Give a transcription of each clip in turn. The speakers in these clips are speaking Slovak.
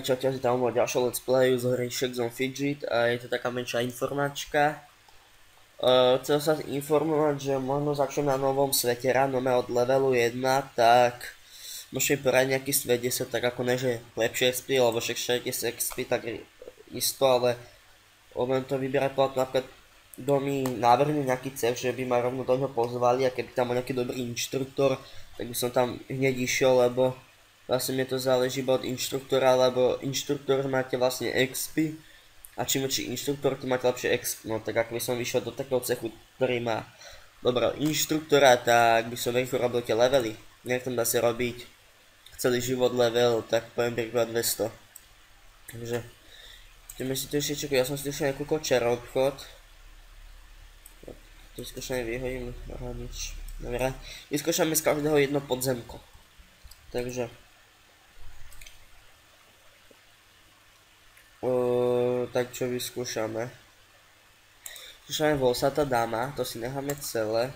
Čaute, tam bol ďalšia let's playu z hry Shackzone Fidget a je to taká menšia informačka. Chcel sa informovať, že možno začnem na novom svete ranome od levelu 1, tak môžem poradiť nejaký svet, kde sa tak ako ne, že lepšie XP, lebo však 60 XP tak isto, ale budem to vyberať podľa napríklad, kto mi navrhne nejaký cel, že by ma rovno do ňoho pozvali a keby tam bol nejaký dobrý inštruktor, tak by som tam hneď išiel, lebo vlastne mne to záleží iba od inštruktora, lebo inštruktor máte vlastne XP a čím väčší inštruktor, tým máte lepšie XP. No tak ak by som vyšiel do takého cechu, ktorý má dobrého inštruktora, tak by som rýchlo robil tie levely. Nechcem zase robiť celý život level, tak poviem príklad 200. Takže ideme si to ešte čakať, ja som si ešte nekúkol čaro obchod. To vyskúšame vyhodím, nič. Dobre, vyskúšame z každého jedno podzemko. Takže tak čo vyskúšame? Vyskúšame Vosatá dáma, to si necháme celé.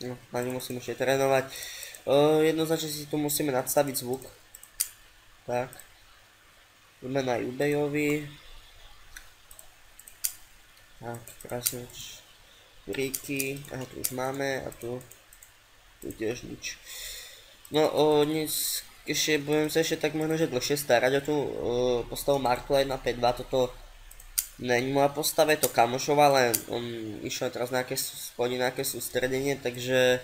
No, ani musím ešte trénovať. Jednoznačne si tu musíme nadstaviť zvuk. Tak. Ideme na Ubejovi. Tak, krásne. Ríky, aha, tu už máme a tu tiež nič. No, dnes ešte budem sa ešte tak možno, že dlhšie starať o tú postavu Markle 152, toto není moja postava, je to kamošova, len on išiel teraz na nejaké sústredenie, takže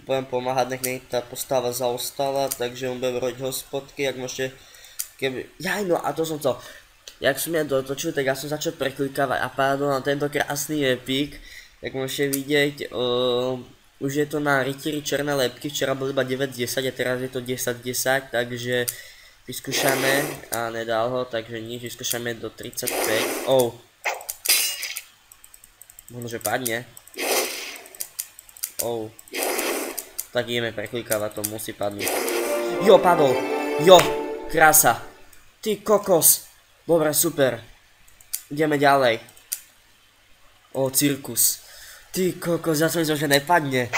budem pomáhať, nech nej tá postava zaostala, takže on bude robiť hospodky, ak môžete, keby, jaj, no a to som to. Jak som ja dotočil, tak ja som začal preklikávať a pádol na tento krásny epic. Jak môžete vidieť, už je to na rytieri černé lepky, včera bol iba 9-10 a teraz je to 10-10, takže vyskúšame a nedal ho, takže nič, vyskúšame do 35. Možno, že padne. Tak ideme preklikávať, to musí padnúť. Jo, padol! Jo, krása! Ty kokos! Dobre, super. Ideme ďalej. Cirkus. Ty kokos, ja som myslel, že nepadne.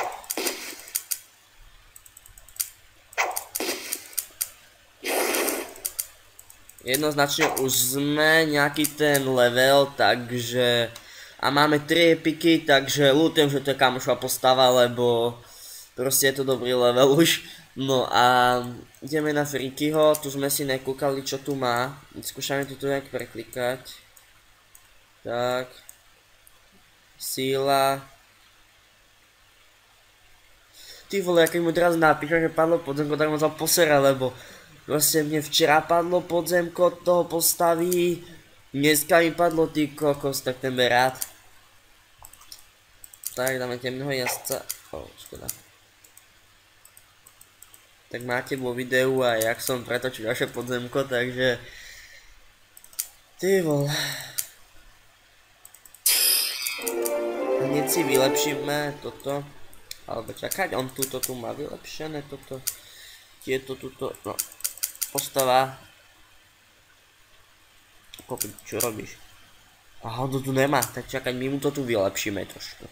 Jednoznačne už sme nejaký ten level, takže... A máme 3 epiky, takže ľutujem, že to je kamošová postava, lebo... Proste je to dobrý level už. No a ideme na Freakyho, tu sme si nekúkali, čo tu má. Skúšame tu nejak preklikať. Tak. Síla. Ty vole, keď mu teraz napíšem, že padlo podzemko, tak mu sa posera, lebo proste mne včera padlo podzemko toho postaví. Dneska mi padlo, ty kokos, tak ten be rád. Tak, dáme temného jazdca. Škoda. Tak máte vo videu a jak som pretočil naše podzemko, takže... Ty vole. Hneď si vylepšíme toto. Alebo čakať, on tu má vylepšené toto. Tieto tuto, no. Postava. Kopiť, čo robíš? Aha, on to tu nemá, tak čakať, my mu to tu vylepšíme trošku.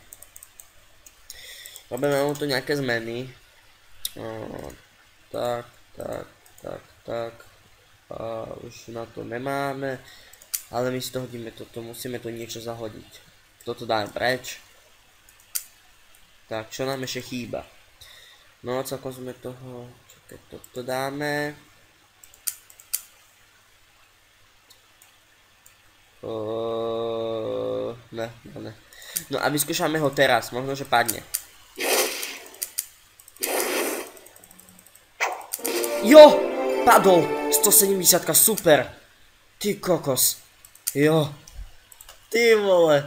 Robíme mu tu nejaké zmeny. Tak. A už na to nemáme. Ale my si to hodíme toto, musíme tu niečo zahodiť. Toto dáme preč. Tak, čo nám ešte chýba? No, celkom sme toho... Čakaj, toto dáme. Ne. No a vyskúšame ho teraz, možno, že padne. Jo! Padol! 170, super! Ty kokos. Jo. Ty vole.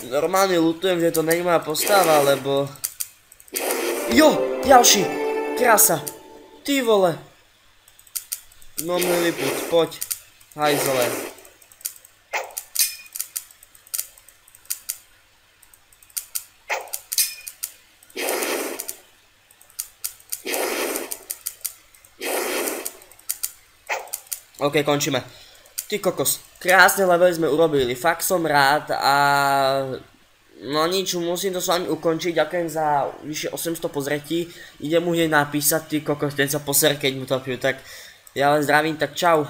Normálne ľutujem, že to není moja postava, lebo... Jo! Ďalší! Krása! Ty vole. No milý put, poď. Hajzole. OK, končíme. Ty kokos, krásne levely sme urobili, fakt som rád a no nič, musím to s vami ukončiť, ďakujem za vyše 800 pozretí, idem mu hneď napísať, ty kokos, ten sa poser, keď mu to pijú, tak ja vás zdravím, tak čau.